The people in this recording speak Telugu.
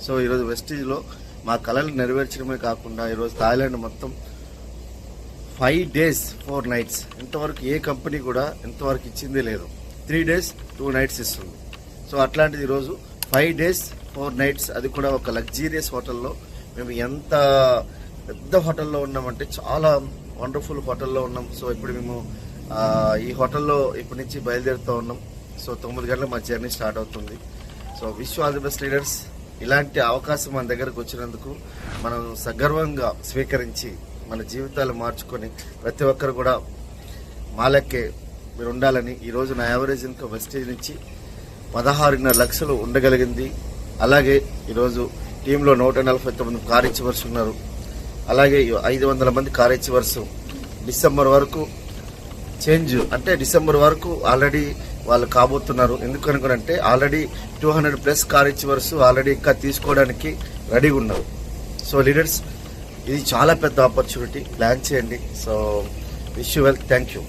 సో ఈరోజు వెస్టీజ్లో మా కళలు నెరవేర్చడమే కాకుండా ఈరోజు థాయిలాండ్ మొత్తం 5 days 4 nights ఇంతవరకు ఏ కంపెనీ కూడా ఇంతవరకు ఇచ్చిందే లేదు. 3 days 2 nights ఇస్తుంది. సో అట్లాంటిది ఈరోజు 5 days 4 nights, అది కూడా ఒక లగ్జీరియస్ హోటల్లో. మేము ఎంత పెద్ద హోటల్లో ఉన్నామంటే చాలా వండర్ఫుల్ హోటల్లో ఉన్నాం. సో ఇప్పుడు మేము ఈ హోటల్లో ఇప్పటి నుంచి బయలుదేరుతూ ఉన్నాం. సో 9 గంటలకు మా జర్నీ స్టార్ట్ అవుతుంది. So wish all the best leaders. ఇలాంటి అవకాశం మన దగ్గరకు వచ్చినందుకు మనం సగర్వంగా స్వీకరించి మన జీవితాలు మార్చుకొని ప్రతి ఒక్కరు కూడా మాలక్కే మీరు ఉండాలని. ఈరోజు నా యావరేజ్ ఇన్కమ్ వెస్టేజ్ నుంచి 16.5 లక్షలు ఉండగలిగింది. అలాగే ఈరోజు టీంలో 149 కార్ ఇచ్చివర్స్ ఉన్నారు. అలాగే 500 మంది కార్ ఇచ్చివర్స్ డిసెంబర్ వరకు చేంజ్, అంటే డిసెంబర్ వరకు ఆల్రెడీ వాళ్ళు కాబోతున్నారు. ఎందుకనుకుంటే ఆల్రెడీ 200+ కార్ ఇచ్చివర్స్ ఆల్రెడీ ఇంకా తీసుకోవడానికి రెడీగా ఉన్నారు. సో లీడర్స్, ఇది చాలా పెద్ద ఆపర్చునిటీ, ప్లాన్ చేయండి. So wish you well, thank you.